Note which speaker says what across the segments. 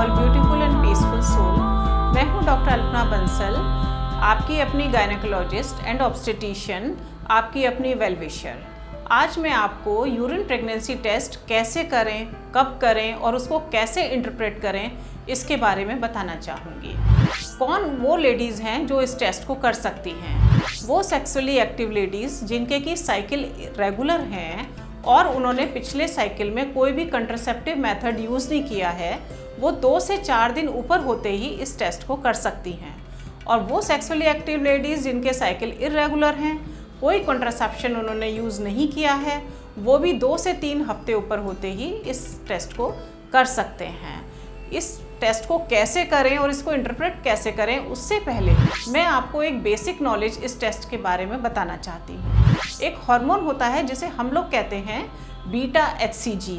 Speaker 1: All beautiful and peaceful soul. मैं हूं doctor Alpana Bansal, आपकी अपनी गायनेकोलॉजिस्ट एंड ऑब्स्टेटिशियन, आपकी अपनी वेल विशर। आज मैं आपको यूरिन प्रेगनेंसी टेस्ट कैसे करें, कब करें और उसको कैसे इंटरप्रेट करें, इसके बारे में बताना चाहूँगी। कौन वो लेडीज़ हैं जो इस टेस्ट को कर सकती हैं? वो सेक्सुअली एक्टिव लेडीज़ जिनके की साइकिल रेगुलर हैं और उन्होंने पिछले साइकिल में कोई भी कंट्रासेप्टिव मेथड यूज़ नहीं किया है, वो 2 से 4 दिन ऊपर होते ही इस टेस्ट को कर सकती हैं। और वो सेक्सुअली एक्टिव लेडीज़ जिनके साइकिल इरेगुलर हैं, कोई कंट्रासेप्शन उन्होंने यूज़ नहीं किया है, वो भी 2 से 3 हफ्ते ऊपर होते ही इस टेस्ट को कर सकते हैं। इस टेस्ट को कैसे करें और इसको इंटरप्रेट कैसे करें, उससे पहले मैं आपको एक बेसिक नॉलेज इस टेस्ट के बारे में बताना चाहती हूँ। एक हार्मोन होता है जिसे हम लोग कहते हैं बीटा HCG।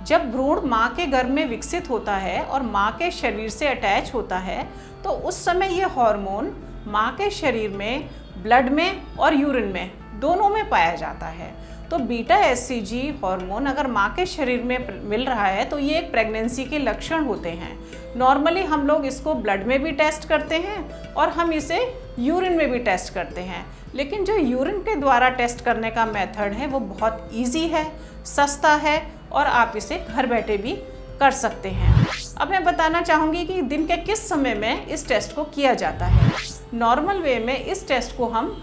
Speaker 1: जब भ्रूण माँ के गर्भ में विकसित होता है और माँ के शरीर से अटैच होता है, तो उस समय ये हार्मोन माँ के शरीर में, ब्लड में और यूरिन में दोनों में पाया जाता है। तो बीटा HCG हार्मोन अगर माँ के शरीर में मिल रहा है तो ये एक प्रेगनेंसी के लक्षण होते हैं। नॉर्मली हम लोग इसको ब्लड में भी टेस्ट करते हैं और हम इसे यूरिन में भी टेस्ट करते हैं, लेकिन जो यूरिन के द्वारा टेस्ट करने का मेथड है वो बहुत इजी है, सस्ता है और आप इसे घर बैठे भी कर सकते हैं। अब मैं बताना चाहूँगी कि दिन के किस समय में इस टेस्ट को किया जाता है। नॉर्मल वे में इस टेस्ट को हम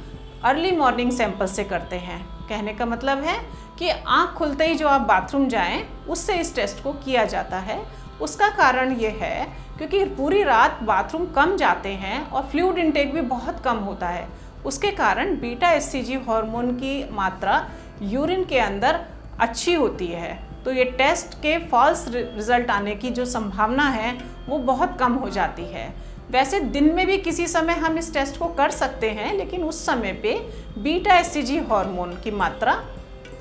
Speaker 1: अर्ली मॉर्निंग सैंपल से करते हैं। कहने का मतलब है कि आँख खुलते ही जो आप बाथरूम जाएं, उससे इस टेस्ट को किया जाता है। उसका कारण ये है क्योंकि पूरी रात बाथरूम कम जाते हैं और फ्लूइड इनटेक भी बहुत कम होता है। उसके कारण बीटा HCG हार्मोन की मात्रा यूरिन के अंदर अच्छी होती है, तो ये टेस्ट के फॉल्स रिजल्ट आने की जो संभावना है वो बहुत कम हो जाती है। वैसे दिन में भी किसी समय हम इस टेस्ट को कर सकते हैं, लेकिन उस समय पे बीटा HCG हार्मोन की मात्रा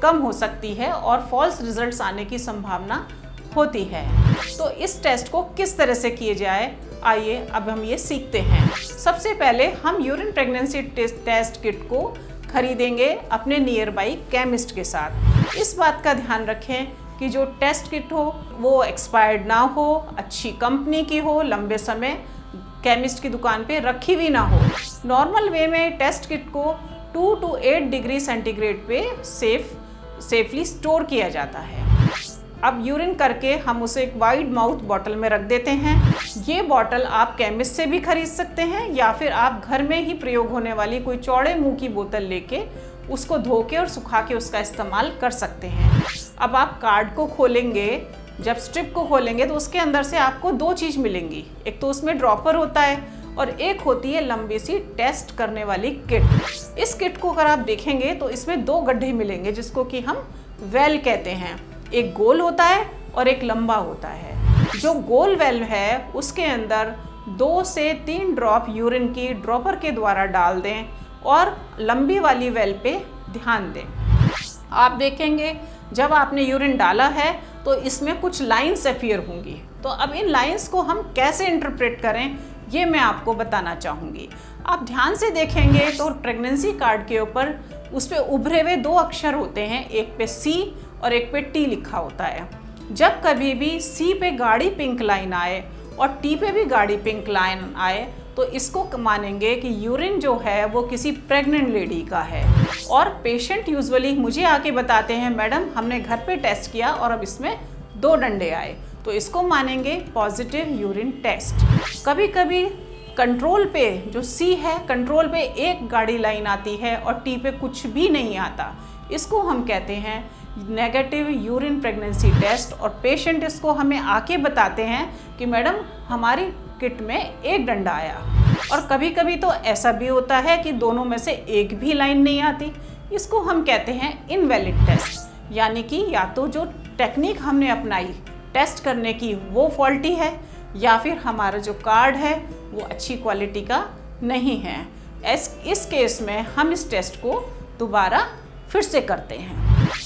Speaker 1: कम हो सकती है और फॉल्स रिजल्ट्स आने की संभावना होती है। तो इस टेस्ट को किस तरह से किए जाए, आइए अब हम ये सीखते हैं। सबसे पहले हम यूरिन प्रेगनेंसी टेस्ट किट को खरीदेंगे अपने नियर बाई केमिस्ट के साथ। इस बात का ध्यान रखें कि जो टेस्ट किट हो वो एक्सपायर्ड ना हो, अच्छी कंपनी की हो, लंबे समय केमिस्ट की दुकान पे रखी हुई ना हो। नॉर्मल वे में टेस्ट किट को 2 to 8 डिग्री सेंटीग्रेड पे सेफली स्टोर किया जाता है। अब यूरिन करके हम उसे एक वाइड माउथ बॉटल में रख देते हैं। ये बॉटल आप केमिस्ट से भी खरीद सकते हैं या फिर आप घर में ही प्रयोग होने वाली कोई चौड़े मुंह की बोतल लेके उसको धो के और सुखा के उसका इस्तेमाल कर सकते हैं। अब आप कार्ड को खोलेंगे, जब स्ट्रिप को खोलेंगे तो उसके अंदर से आपको 2 चीज़ मिलेंगी। एक तो उसमें ड्रॉपर होता है और एक होती है लंबी सी टेस्ट करने वाली किट। इस किट को अगर आप देखेंगे तो इसमें 2 गड्ढे मिलेंगे जिसको कि हम वेल कहते हैं। एक गोल होता है और एक लंबा होता है। जो गोल वेल है उसके अंदर 2 से 3 ड्रॉप यूरिन की ड्रॉपर के द्वारा डाल दें और लंबी वाली वेल पे ध्यान दें। आप देखेंगे जब आपने यूरिन डाला है तो इसमें कुछ लाइंस अपीयर होंगी। तो अब इन लाइंस को हम कैसे इंटरप्रेट करें, ये मैं आपको बताना चाहूँगी। आप ध्यान से देखेंगे तो प्रेगनेंसी कार्ड के ऊपर उस पर उभरे हुए 2 अक्षर होते हैं, एक पे C और एक पे T लिखा होता है। जब कभी भी C पे गाढ़ी पिंक लाइन आए और T पे भी गाढ़ी पिंक लाइन आए तो इसको मानेंगे कि यूरिन जो है वो किसी प्रेग्नेंट लेडी का है। और पेशेंट यूजुअली मुझे आके बताते हैं, मैडम हमने घर पे टेस्ट किया और अब इसमें 2 डंडे आए, तो इसको मानेंगे पॉजिटिव यूरिन टेस्ट। कभी कभी कंट्रोल पे जो C है, कंट्रोल पे एक गाढ़ी लाइन आती है और T पे कुछ भी नहीं आता, इसको हम कहते हैं नेगेटिव यूरिन प्रेगनेंसी टेस्ट। और पेशेंट इसको हमें आके बताते हैं कि मैडम हमारी किट में 1 डंडा आया। और कभी कभी तो ऐसा भी होता है कि दोनों में से एक भी लाइन नहीं आती, इसको हम कहते हैं इनवैलिड टेस्ट। यानी कि या तो जो टेक्निक हमने अपनाई टेस्ट करने की वो फॉल्टी है या फिर हमारा जो कार्ड है वो अच्छी क्वालिटी का नहीं है। इस केस में हम इस टेस्ट को दोबारा फिर से करते हैं।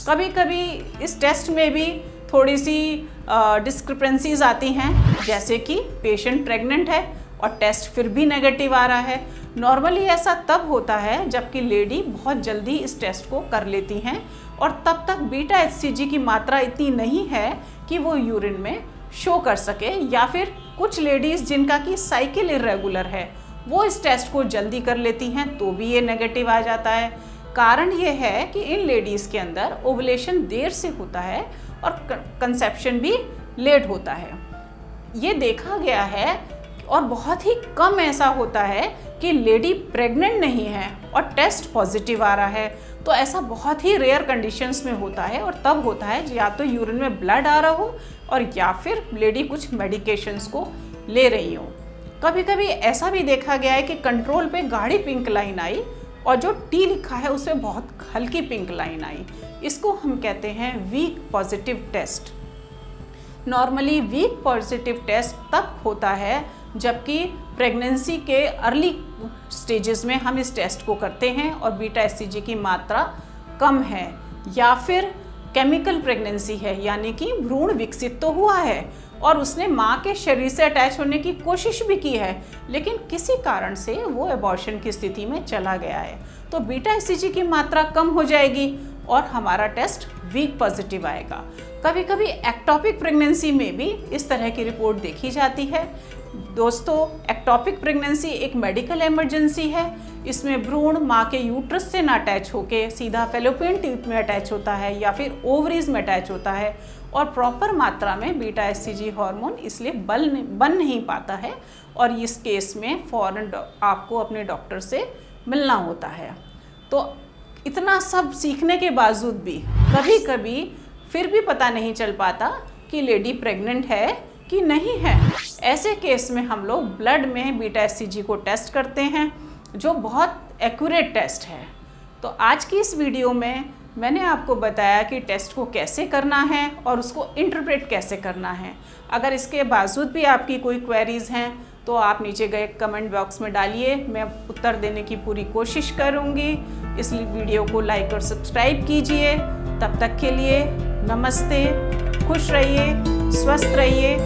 Speaker 1: कभी कभी इस टेस्ट में भी थोड़ी सी डिस्क्रिपेंसीज आती हैं, जैसे कि पेशेंट प्रेग्नेंट है और टेस्ट फिर भी नेगेटिव आ रहा है। नॉर्मली ऐसा तब होता है जबकि लेडी बहुत जल्दी इस टेस्ट को कर लेती हैं और तब तक बीटा HCG की मात्रा इतनी नहीं है कि वो यूरिन में शो कर सके, या फिर कुछ लेडीज़ जिनका कि साइकिल इरेगुलर है वो इस टेस्ट को जल्दी कर लेती हैं तो भी ये नेगेटिव आ जाता है। कारण ये है कि इन लेडीज़ के अंदर ओवुलेशन देर से होता है और कंसेप्शन भी लेट होता है। ये देखा गया है और बहुत ही कम ऐसा होता है कि लेडी प्रेग्नेंट नहीं है और टेस्ट पॉजिटिव आ रहा है। तो ऐसा बहुत ही रेयर कंडीशंस में होता है और तब होता है या तो यूरिन में ब्लड आ रहा हो और या फिर लेडी कुछ मेडिकेशंस को ले रही हो। कभी कभी ऐसा भी देखा गया है कि कंट्रोल पे गाढ़ी पिंक लाइन आई और जो टी लिखा है उसमें बहुत हल्की पिंक लाइन आई। इसको हम कहते हैं weak positive test. Normally weak positive test तब होता है जबकि प्रेगनेंसी के अर्ली स्टेजेस में हम इस टेस्ट को करते हैं और बीटा एचसीजी की मात्रा कम है, या फिर केमिकल प्रेगनेंसी है यानी कि भ्रूण विकसित तो हुआ है और उसने माँ के शरीर से अटैच होने की कोशिश भी की है लेकिन किसी कारण से वो एबॉर्शन की स्थिति में चला गया है, तो बीटा एचसीजी की मात्रा कम हो जाएगी और हमारा टेस्ट वीक पॉजिटिव आएगा। कभी कभी एक्टोपिक प्रेगनेंसी में भी इस तरह की रिपोर्ट देखी जाती है। दोस्तों, एक्टोपिक प्रेगनेंसी एक मेडिकल इमरजेंसी है। इसमें भ्रूण माँ के यूट्रस से ना अटैच होके सीधा फैलोपियन ट्यूब में अटैच होता है या फिर ओवरीज में अटैच होता है और प्रॉपर मात्रा में बीटा एचसीजी हार्मोन इसलिए बन नहीं पाता है और इस केस में फ़ौरन आपको अपने डॉक्टर से मिलना होता है। तो इतना सब सीखने के बावजूद भी कभी कभी फिर भी पता नहीं चल पाता कि लेडी प्रेग्नेंट है कि नहीं है। ऐसे केस में हम लोग ब्लड में बीटा एचसीजी को टेस्ट करते हैं जो बहुत एक्यूरेट टेस्ट है। तो आज की इस वीडियो में मैंने आपको बताया कि टेस्ट को कैसे करना है और उसको इंटरप्रेट कैसे करना है। अगर इसके बावजूद भी आपकी कोई क्वेरीज़ हैं तो आप नीचे गए कमेंट बॉक्स में डालिए, मैं उत्तर देने की पूरी कोशिश करूँगी। इस वीडियो को लाइक और सब्सक्राइब कीजिए। तब तक के लिए नमस्ते, खुश रहिए, स्वस्थ रहिए।